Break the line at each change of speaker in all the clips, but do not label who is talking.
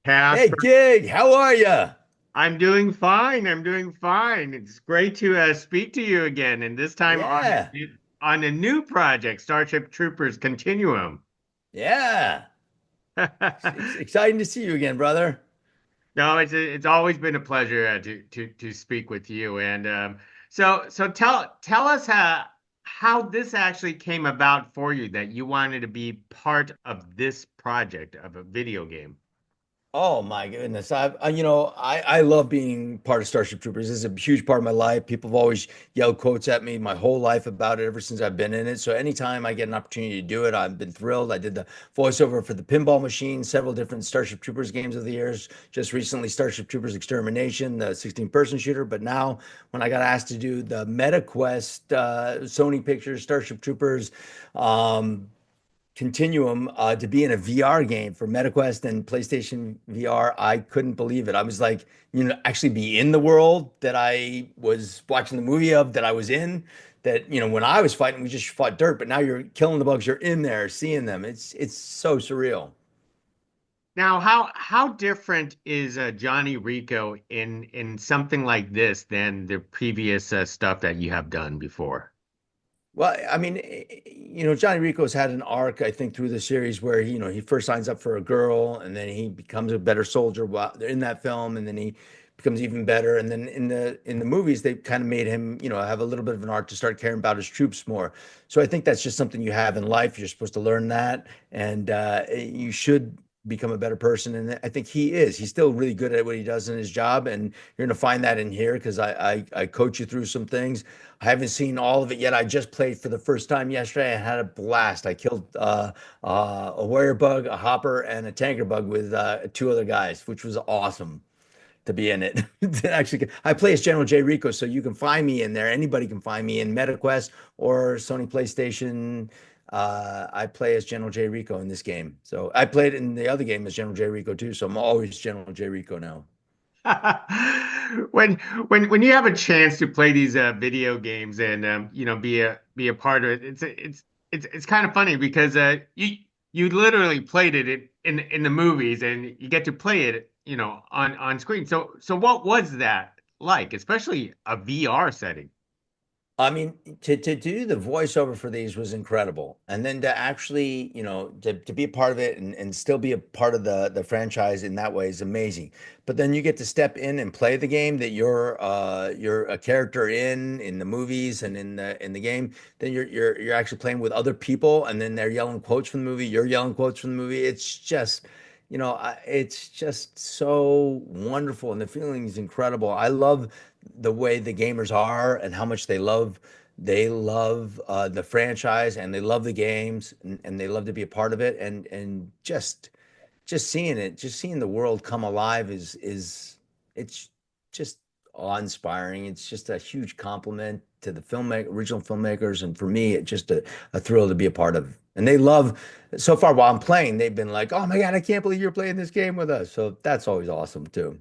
Hey,
Casper,
Gig, how are you?
I'm doing fine. I'm doing fine. It's great to speak to you again, and this time
Yeah,
on a new project, Starship Troopers Continuum.
yeah. Exciting to see you again, brother.
No, it's always been a pleasure to speak with you. And so tell us how this actually came about for you that you wanted to be part of this project of a video game.
Oh my goodness. I love being part of Starship Troopers. This is a huge part of my life. People have always yelled quotes at me my whole life about it ever since I've been in it. So anytime I get an opportunity to do it, I've been thrilled. I did the voiceover for the Pinball Machine, several different Starship Troopers games of the years. Just recently, Starship Troopers Extermination, the 16-person shooter. But now, when I got asked to do the MetaQuest, Sony Pictures, Starship Troopers, um, Continuum to be in a VR game for MetaQuest and PlayStation VR. I couldn't believe it. I was like, actually be in the world that I was watching the movie of, that I was in. That, when I was fighting, we just fought dirt, but now you're killing the bugs, you're in there seeing them. It's so surreal.
Now, how different is Johnny Rico in something like this than the previous stuff that you have done before?
Well, I mean, Johnny Rico's had an arc, I think, through the series where he first signs up for a girl, and then he becomes a better soldier while they're in that film, and then he becomes even better. And then in the movies, they kind of made him, have a little bit of an arc to start caring about his troops more. So I think that's just something you have in life. You're supposed to learn that, and you should become a better person. And I think he is. He's still really good at what he does in his job, and you're going to find that in here because I coach you through some things. I haven't seen all of it yet. I just played for the first time yesterday. I had a blast. I killed a warrior bug, a hopper, and a tanker bug with two other guys, which was awesome to be in it. Actually, I play as General J Rico, so you can find me in there. Anybody can find me in MetaQuest or Sony PlayStation. I play as General J Rico in this game. So I played in the other game as General J Rico too. So I'm always General J Rico now.
When when you have a chance to play these video games and be a part of it, it's kind of funny because you literally played it in the movies and you get to play it on screen. So what was that like, especially a VR setting?
I mean, to do the voiceover for these was incredible. And then to actually, to be a part of it and still be a part of the franchise in that way is amazing. But then you get to step in and play the game that you're a character in the movies and in the game. Then you're actually playing with other people, and then they're yelling quotes from the movie, you're yelling quotes from the movie. It's just it's just so wonderful, and the feeling is incredible. I love the way the gamers are and how much they love the franchise, and they love the games, and they love to be a part of it, and just seeing it, just seeing the world come alive is it's just awe-inspiring. It's just a huge compliment to the original filmmakers, and for me, it's just a thrill to be a part of. And they love, so far while I'm playing, they've been like, "Oh my God, I can't believe you're playing this game with us." So that's always awesome too.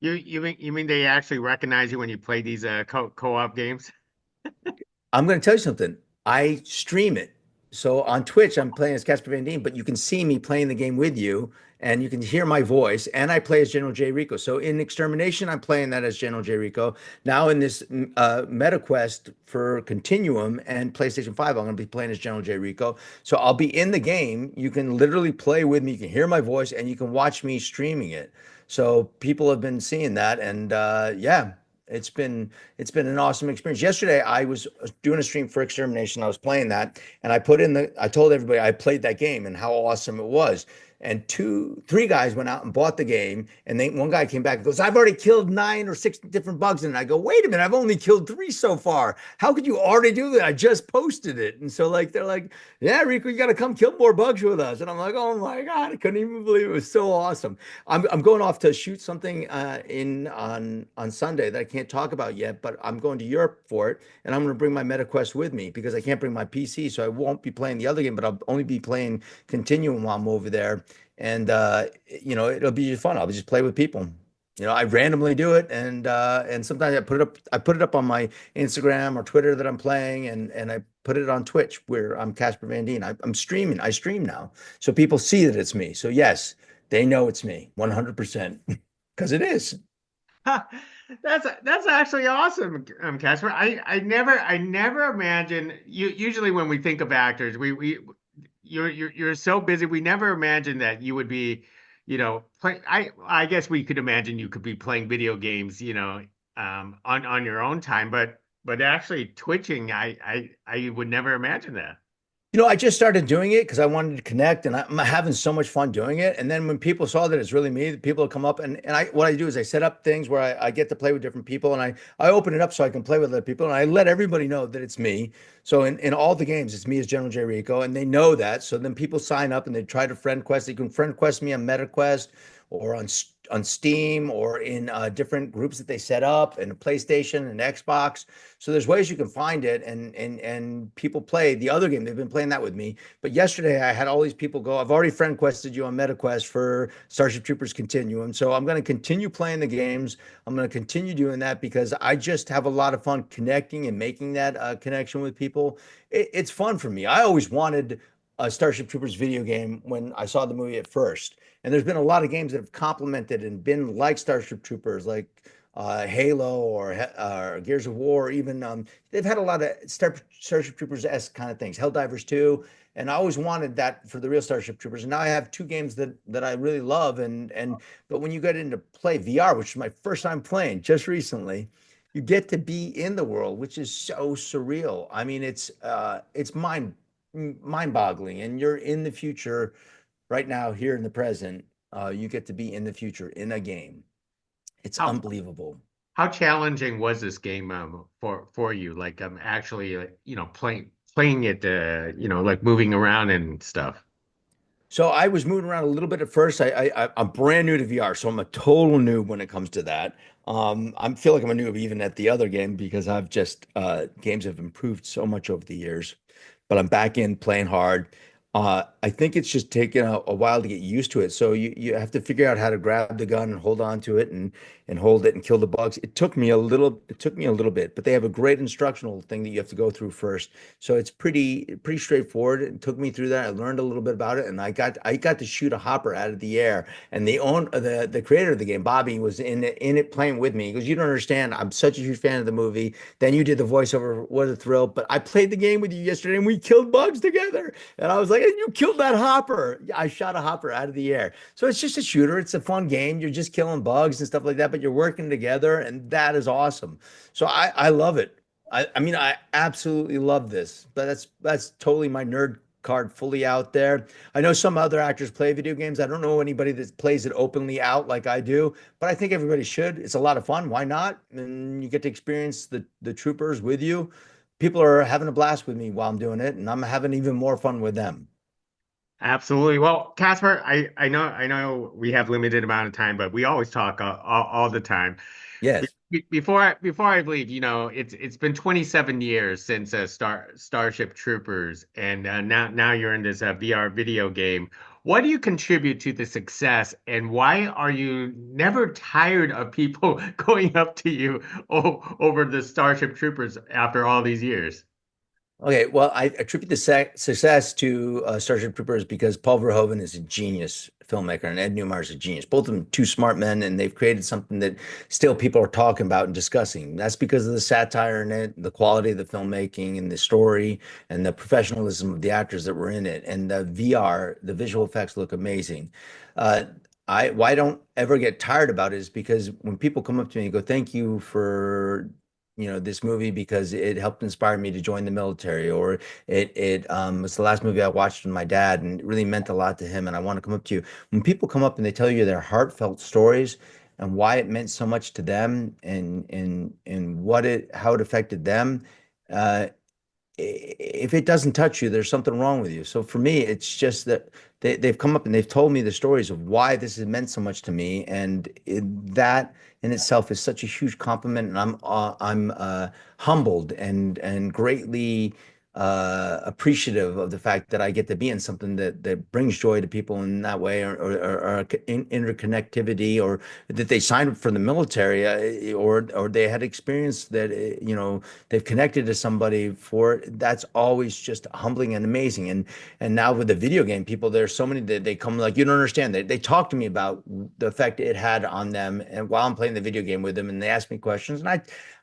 You mean they actually recognize you when you play these co-op games?
I'm going to tell you something. I stream it. So on Twitch, I'm playing as Casper Van Dien, but you can see me playing the game with you, and you can hear my voice, and I play as General J Rico. So in Extermination, I'm playing that as General J Rico. Now in this MetaQuest for Continuum and PlayStation 5, I'm going to be playing as General J Rico. So I'll be in the game. You can literally play with me. You can hear my voice, and you can watch me streaming it. So people have been seeing that, and yeah, it's been an awesome experience. Yesterday, I was doing a stream for Extermination. I was playing that, and I told everybody I played that game and how awesome it was. And three guys went out and bought the game, and one guy came back and goes, "I've already killed 9 or 6 different bugs." And I go, "Wait a minute, I've only killed 3 so far. How could you already do that? I just posted it." And so they're like, "Yeah, Rico, you got to come kill more bugs with us." And I'm like, "Oh my God, I couldn't even believe it. It was so awesome." I'm going off to shoot something in on Sunday that I can't talk about yet, but I'm going to Europe for it, and I'm going to bring my MetaQuest with me because I can't bring my PC, so I won't be playing the other game, but I'll only be playing Continuum while I'm over there, and it'll be fun. I'll just play with people. I randomly do it, and sometimes I put it up on my Instagram or Twitter that I'm playing, and I put it on Twitch where I'm Casper Van Dien. I'm streaming. I stream now, so people see that it's me. So yes. They know it's me 100% because it is.
That's actually awesome, Casper. I never imagine you. Usually, when we think of actors, we you're so busy. We never imagine that you would be, play. I guess we could imagine you could be playing video games, on your own time. But actually twitching, I would never imagine that.
I just started doing it because I wanted to connect, and I'm having so much fun doing it. And then when people saw that it's really me, people come up, and what I do is I set up things where I get to play with different people, and I open it up so I can play with other people, and I let everybody know that it's me. So in all the games, it's me as General J Rico, and they know that. So then people sign up and they try to friend quest. You can friend quest me on MetaQuest or on Steam or in different groups that they set up, and a PlayStation and Xbox. So there's ways you can find it, and people play the other game. They've been playing that with me. But yesterday I had all these people go. I've already friend quested you on MetaQuest for Starship Troopers Continuum. So I'm going to continue playing the games. I'm going to continue doing that because I just have a lot of fun connecting and making that connection with people. It's fun for me. I always wanted a Starship Troopers video game when I saw the movie at first. And there's been a lot of games that have complemented and been like Starship Troopers, like Halo or Gears of War. Even they've had a lot of Starship Troopers-esque kind of things. Helldivers 2, and I always wanted that for the real Starship Troopers. And now I have two games that I really love. And but when you get into play VR, which is my first time playing just recently, you get to be in the world, which is so surreal. I mean, it's mind-boggling, and you're in the future right now, here in the present. You get to be in the future in a game. It's
How
unbelievable.
how challenging was this game for you? Like actually playing it like moving around and stuff.
So I was moving around a little bit at first. I'm brand new to VR, so I'm a total noob when it comes to that. I feel like I'm a noob even at the other game because I've just games have improved so much over the years. But I'm back in playing hard. I think it's just taken a while to get used to it. So you have to figure out how to grab the gun and hold on to it and hold it and kill the bugs. It took me a little bit, but they have a great instructional thing that you have to go through first. So it's pretty straightforward. It took me through that. I learned a little bit about it, and I got to shoot a hopper out of the air. And the creator of the game, Bobby, was in it playing with me. He goes, "You don't understand. I'm such a huge fan of the movie. Then you did the voiceover. What a thrill! But I played the game with you yesterday, and we killed bugs together." And I was like, "And you killed that hopper." Yeah, I shot a hopper out of the air. So it's just a shooter. It's a fun game. You're just killing bugs and stuff like that, but you're working together, and that is awesome. So I love it. I mean, I absolutely love this. But that's totally my nerd card fully out there. I know some other actors play video games. I don't know anybody that plays it openly out like I do, but I think everybody should. It's a lot of fun. Why not? And you get to experience the troopers with you. People are having a blast with me while I'm doing it, and I'm having even more fun with them.
Absolutely. Well, Casper, I know we have limited amount of time, but we always talk all the time.
Yes.
Before I leave, it's been 27 years since Starship Troopers, and now you're in this VR video game. What do you contribute to the success, and why are you never tired of people going up to you over the Starship Troopers after all these years?
Okay, well, I attribute the success to Starship Troopers because Paul Verhoeven is a genius filmmaker and Ed Newmar is a genius. Both of them two smart men, and they've created something that still people are talking about and discussing. That's because of the satire in it, the quality of the filmmaking and the story, and the professionalism of the actors that were in it. And the VR, the visual effects look amazing. Uh, why I don't ever get tired about it is because when people come up to me and go, "Thank you for this movie because it helped inspire me to join the military," or it was the last movie I watched with my dad and it really meant a lot to him, and I want to come up to you. When people come up and they tell you their heartfelt stories and why it meant so much to them, and how it affected them, uh if it doesn't touch you, there's something wrong with you. So for me, it's just that they've come up and they've told me the stories of why this has meant so much to me, and that in itself is such a huge compliment. And I'm humbled and greatly appreciative of the fact that I get to be in something that brings joy to people in that way, or interconnectivity, or that they signed up for the military, or they had experience that they've connected to somebody for it. That's always just humbling and amazing. And now with the video game people, there's so many that they come like, you don't understand. They talk to me about the effect it had on them, and while I'm playing the video game with them, and they ask me questions, and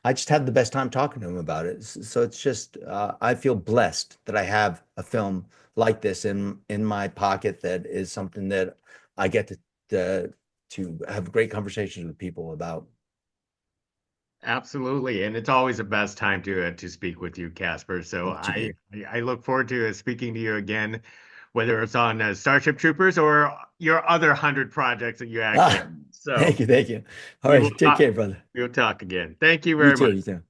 I just had the best time talking to him about it. So it's just I feel blessed that I have a film like this in my pocket that is something that I get to have great conversations with people about.
Absolutely, and it's always the best time to speak with you, Casper. So
To be
I look forward to speaking to you again, whether it's on Starship Troopers or your other 100 projects that you actually have.
ah,
So
thank you, thank you. All
we will
right, take
talk.
care, brother.
We will talk again. Thank you
You
very
too,
much.
you too.